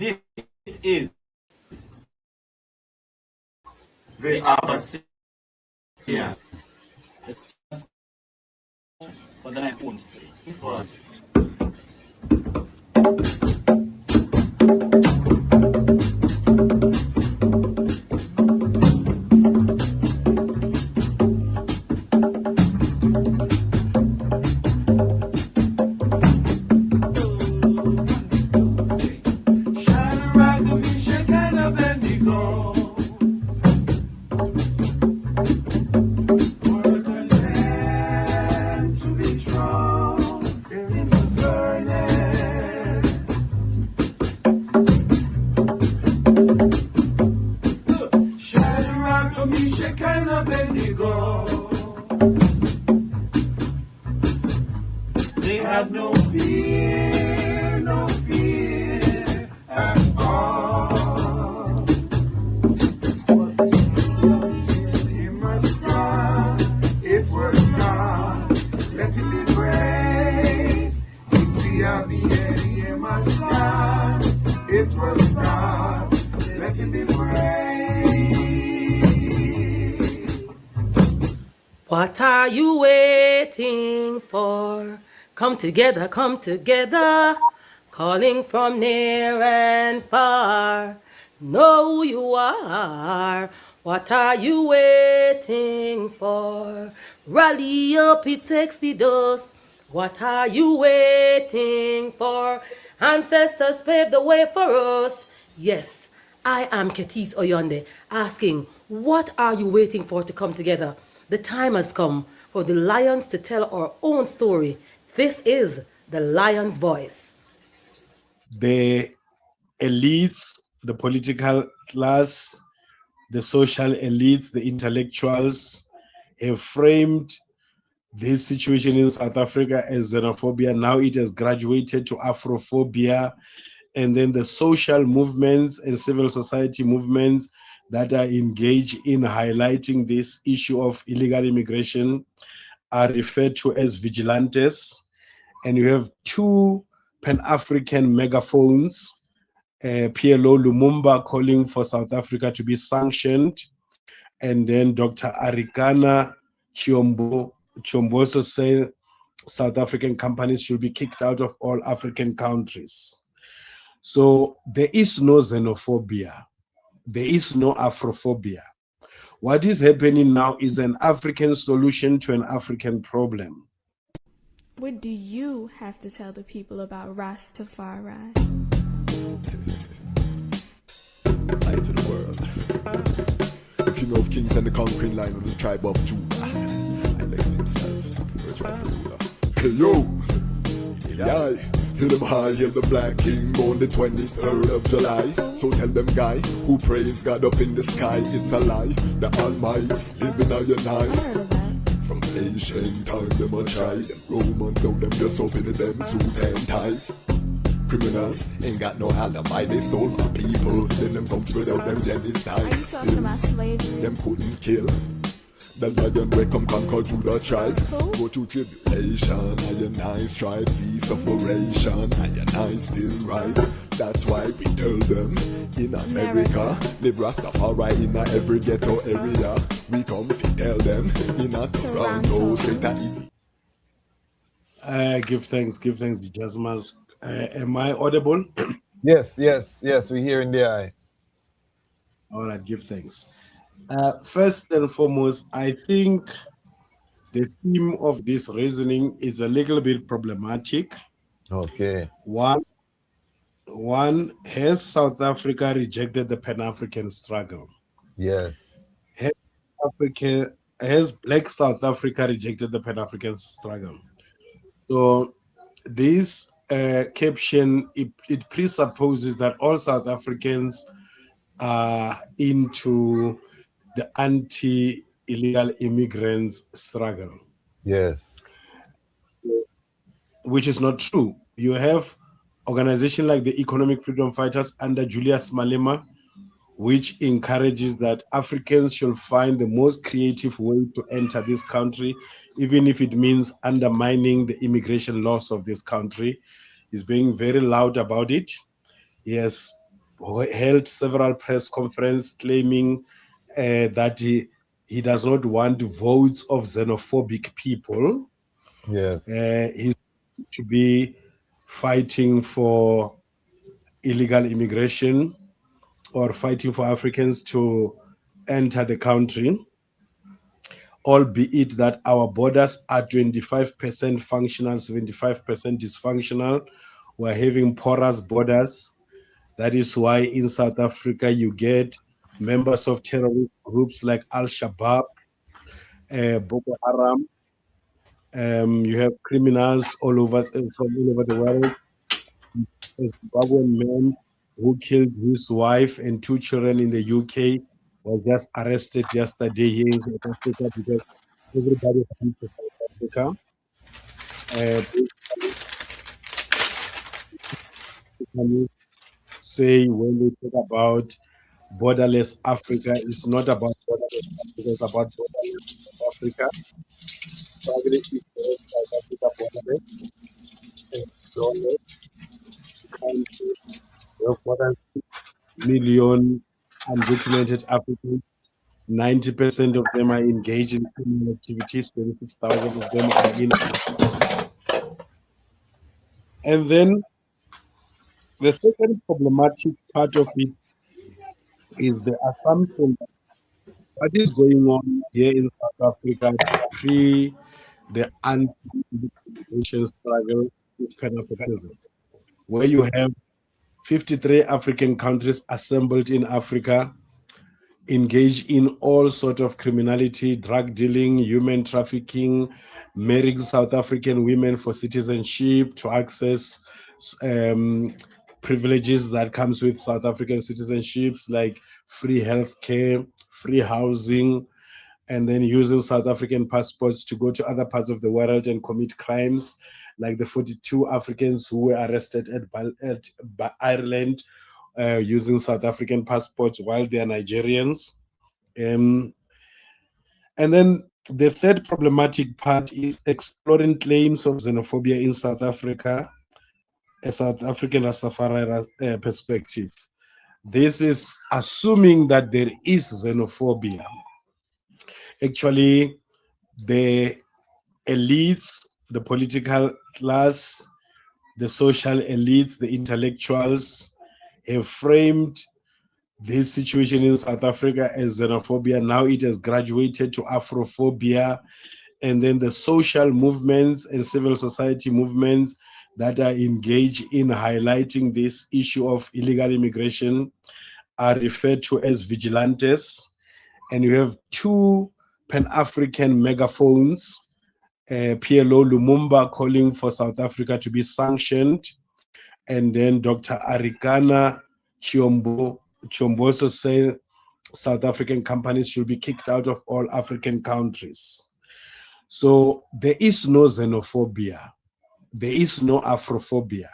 This is the Abbasian for the 9th Street. It was they had no fear at all. It must not, it was not, let him be praised. It must not, it was not, let him be praised. What are you waiting for? Come together, calling from near and far. Know who you are. What are you waiting for? Rally up, it's Exodus. What are you waiting for? Ancestors paved the way for us. Yes, I am Ketis Oyonde, asking, what are you waiting for to come together? The time has come for the Lions to tell our own story. This is the Lion's Voice. The elites, the political class, the social elites, the intellectuals have framed this situation in South Africa as xenophobia. Now it has graduated to Afrophobia. And then the social movements and civil society movements that are engaged in highlighting this issue of illegal immigration are referred to as vigilantes. And you have two Pan-African megaphones, PLO Lumumba calling for South Africa to be sanctioned, and then Dr. Arikana Chomboso saying South African companies should be kicked out of all African countries. So there is no xenophobia. There is no Afrophobia. What is happening now is an African solution to an African problem. What do you have to tell the people about Rastafari? Light to the world. The king of kings and the conquering line of the tribe of Judah. I left himself. Where's ruler? Hey yo! Yeah. Hear them high, hear the black king on the 23rd of July. So tell them guy who praise God up in the sky, it's a lie. The Almighty living on your night. From ancient time them a try. Them Romans know them just open them suit and ties. Criminals ain't got no alibi, they stole my people. Then them come without them genocide. Are you talking about slavery? Them couldn't kill. The lion will come conquer Judah tribe. Go to tribulation, I strive, see sufferation, I still rise. That's why we tell them in America, live Rastafari in every ghetto area. We come to tell them in Toronto, straight at Give thanks, the Jasmine. Am I audible? Yes, we hear in the eye. All right, give thanks. First and foremost, I think the theme of this reasoning is a little bit problematic. Okay. One, has South Africa rejected the Pan-African struggle? Yes. Has Black South Africa rejected the Pan-African struggle? So this caption, it presupposes that all South Africans are into the anti-illegal immigrants struggle. Yes. Which is not true. You have organizations like the Economic Freedom Fighters under Julius Malema, which encourages that Africans should find the most creative way to enter this country, even if it means undermining the immigration laws of this country. He's being very loud about it. He has held several press conferences claiming that he does not want votes of xenophobic people. Yes. He's to be fighting for illegal immigration or fighting for Africans to enter the country, albeit that our borders are 25% functional, 75% dysfunctional. We're having porous borders. That is why in South Africa you get members of terrorist groups like Al Shabaab, Boko Haram. You have criminals all over from all over the world. A Zimbabwean man who killed his wife and two children in the UK was just arrested yesterday here in South Africa because everybody comes to South Africa. Basically say when they talk about borderless Africa, it's not about borderless Africa, it's about borderless South Africa. Probably if South Africa borderless and borderless country, we have more than 6 million undocumented Africans. 90% of them are engaged in criminal activities, 26,000 of them are in. And then the second problematic part of it is the assumption that what is going on here in South Africa pre the anti-immigration struggle with Pan-Africanism, where you have 53 African countries assembled in Africa, engage in all sort of criminality, drug dealing, human trafficking, marrying South African women for citizenship to access privileges that comes with South African citizenships like free healthcare, free housing, and then using South African passports to go to other parts of the world and commit crimes, like the 42 Africans who were arrested at Ireland using South African passports while they are Nigerians. And then the third problematic part is exploring claims of xenophobia in South Africa, a South African Rastafari perspective. This is assuming that there is xenophobia. Actually, the elites, the political class, the social elites, the intellectuals have framed this situation in South Africa as xenophobia. Now it has graduated to Afrophobia. And then the social movements and civil society movements that are engaged in highlighting this issue of illegal immigration are referred to as vigilantes. And you have two Pan-African megaphones, PLO Lumumba calling for South Africa to be sanctioned, and then Dr. Arikana Chiomboso saying South African companies should be kicked out of all African countries. So there is no xenophobia. There is no Afrophobia.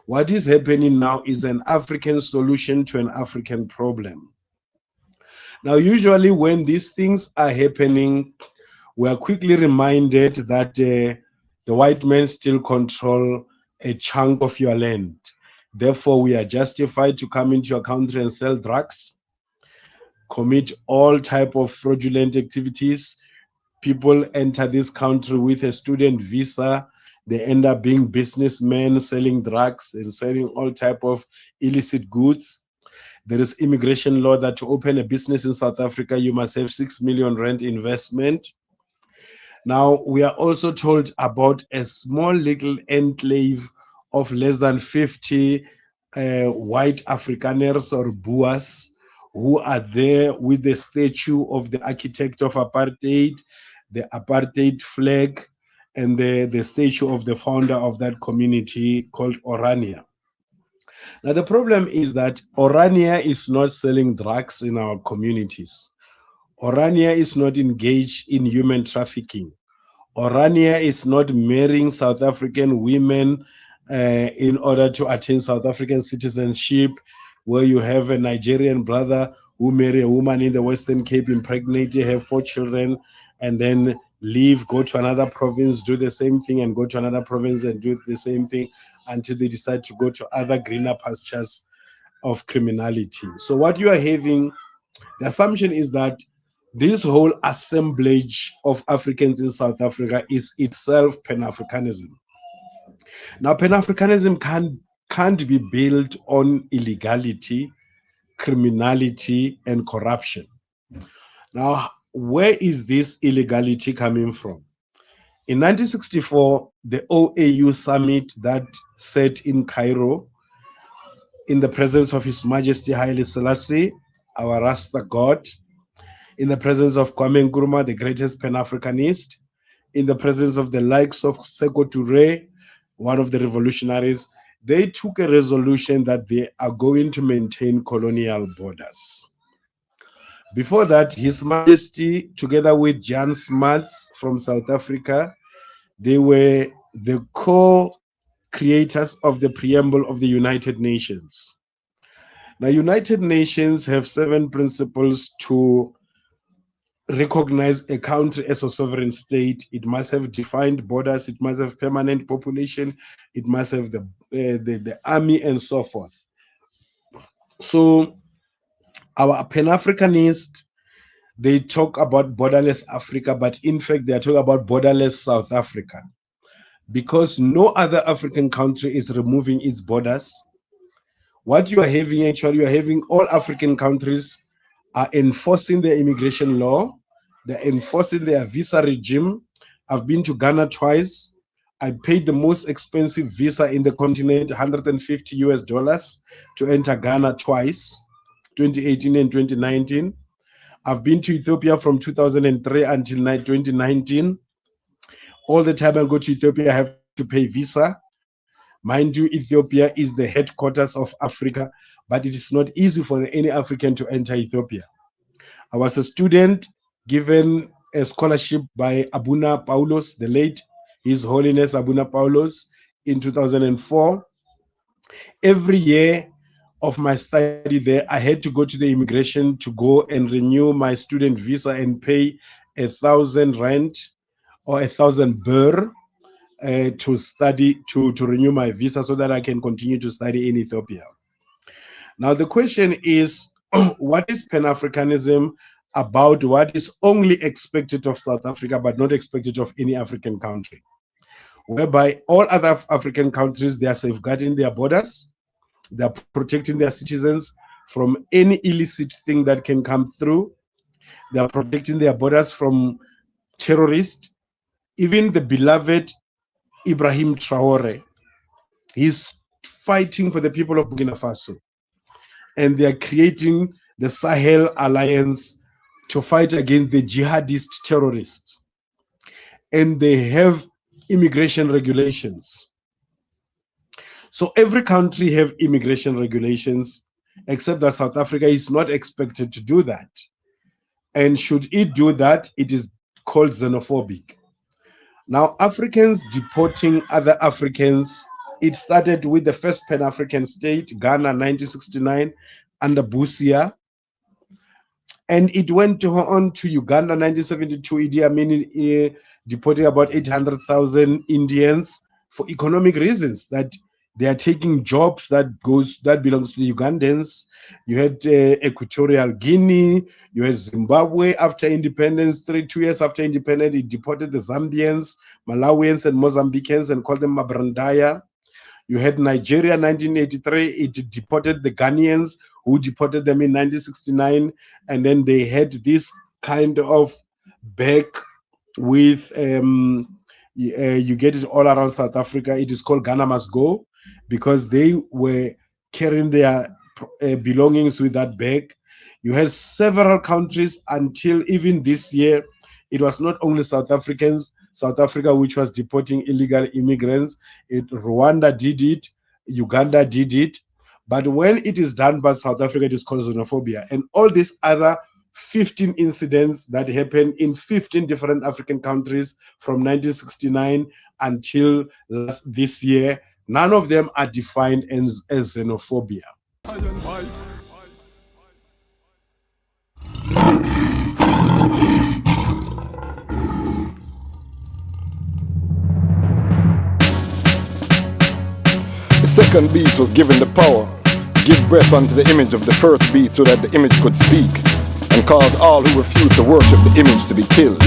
What is happening now is an African solution to an African problem. Now, usually when these things are happening, we are quickly reminded that the white men still control a chunk of your land. Therefore, we are justified to come into your country and sell drugs, commit all type of fraudulent activities. People enter this country with a student visa. They end up being businessmen selling drugs and selling all type of illicit goods. There is immigration law that to open a business in South Africa, you must have 6 million rand investment. Now, we are also told about a small little enclave of less than 50 white Afrikaners or Boers who are there with the statue of the architect of apartheid, the apartheid flag, and the statue of the founder of that community called Orania. Now, the problem is that Orania is not selling drugs in our communities. Orania is not engaged in human trafficking. Orania is not marrying South African women in order to attain South African citizenship, where you have a Nigerian brother who marry a woman in the Western Cape, impregnate her, have 4 children, and then leave, go to another province, do the same thing, and go to another province and do the same thing until they decide to go to other greener pastures of criminality. So what you are having, the assumption is that this whole assemblage of Africans in South Africa is itself Pan-Africanism. Now, Pan-Africanism can't be built on illegality, criminality, and corruption. Now, where is this illegality coming from? In 1964, the OAU summit that sat in Cairo in the presence of His Majesty Haile Selassie, our Rasta God, in the presence of Kwame Nkrumah, the greatest Pan-Africanist, in the presence of the likes of Sekou Touré, one of the revolutionaries, they took a resolution that they are going to maintain colonial borders. Before that, His Majesty, together with Jan Smuts from South Africa, they were the co-creators of the preamble of the United Nations. Now, United Nations have 7 principles to recognize a country as a sovereign state. It must have defined borders, it must have permanent population, it must have the army, and so forth. So our Pan-Africanists, they talk about borderless Africa, but in fact they are talking about borderless South Africa, because no other African country is removing its borders. What you are having, actually, you are having all African countries are enforcing their immigration law. They're enforcing their visa regime. I've been to Ghana twice. I paid the most expensive visa in the continent, $150 to enter Ghana twice, 2018 and 2019. I've been to Ethiopia from 2003 until 2019. All the time I go to Ethiopia, I have to pay visa. Mind you, Ethiopia is the headquarters of Africa, but it is not easy for any African to enter Ethiopia. I was a student given a scholarship by Abuna Paulos, the late His Holiness Abuna Paulos, in 2004. Every year of my study there, I had to go to the immigration to go and renew my student visa and pay 1,000 rand or 1,000 birr to study, to renew my visa so that I can continue to study in Ethiopia. Now, the question is, what is Pan-Africanism about? What is only expected of South Africa, but not expected of any African country? Whereby all other African countries, they are safeguarding their borders, they are protecting their citizens from any illicit thing that can come through. They are protecting their borders from terrorists. Even the beloved Ibrahim Traore, he's fighting for the people of Burkina Faso. And they are creating the Sahel Alliance to fight against the jihadist terrorists. And they have immigration regulations. So every country have immigration regulations, except that South Africa is not expected to do that. And should it do that, it is called xenophobic. Now, Africans deporting other Africans, it started with the first Pan-African state, Ghana, 1969, under Busia. And it went on to Uganda, 1972, Idi Amin deporting about 800,000 Indians for economic reasons, that they are taking jobs that belongs to the Ugandans. You had Equatorial Guinea, you had Zimbabwe after independence, 2 years after independence, it deported the Zambians, Malawians, and Mozambicans and called them Mabrandaya. You had Nigeria, 1983, it deported the Ghanaians, who deported them in 1969, and then they had this kind of back with, you get it all around South Africa. It is called Ghana Must Go, because they were carrying their belongings with that bag. You had several countries until even this year. It was not only South Africa which was deporting illegal immigrants. Rwanda did it, Uganda did it. But when it is done by South Africa, it is called xenophobia. And all these other 15 incidents that happened in 15 different African countries from 1969 until this year, none of them are defined as xenophobia. The second beast was given the power give breath unto the image of the first beast so that the image could speak, and caused all who refused to worship the image to be killed.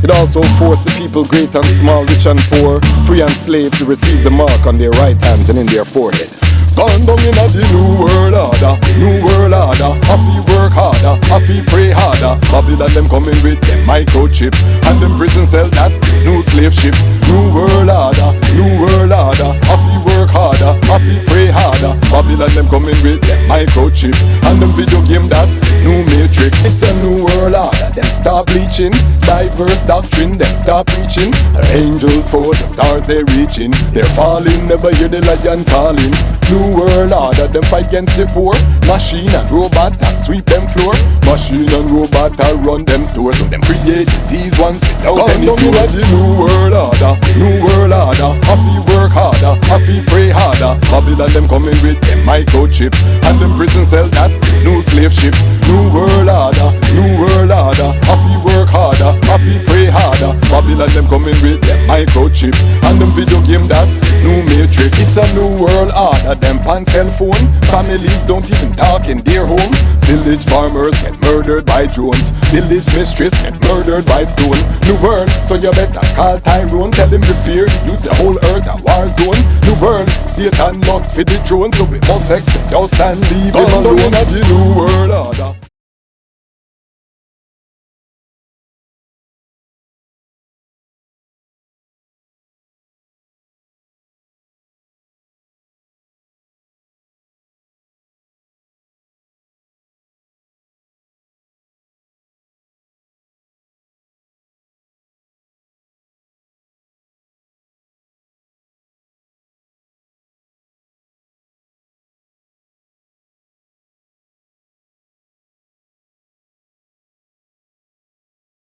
It also forced the people, great and small, rich and poor, free and slave, to receive the mark on their right hands and in their forehead. Gone down in the new world order, new world order. Happy work harder, happy pray harder. Babylon them coming with them microchip, and them prison cell, that's the new slave ship. New world order, new world order. Happy work harder, happy pray harder. Babylon them coming with them microchip, and them video game, that's the new matrix. It's a new world order, them start bleaching. Diverse doctrine, them start preaching. Angels for the stars they reaching. They're falling, never hear the lion calling. New world order, them fight against the poor. Machine and robot that sweep them floor. Machine and robot that run them stores. So them create disease ones without any cure. The new world order, new world order. Happy work harder, happy pray harder. Babylon them coming with them microchip, and them prison cell, that's the new slave ship. New world order, new world order. Happy work harder, happy pray harder. Babylon them coming with them microchip, and them video game, that's the new matrix. It's a new world order. Them pan cell phone, families don't even talk in their home. Village farmers get murdered by drones. Village mistress get murdered by stones. New world, so you better call Tyrone. Tell him prepare to use the whole earth a war zone. New world, Satan must feed the throne, so we must exit us and leave him alone. The new world order.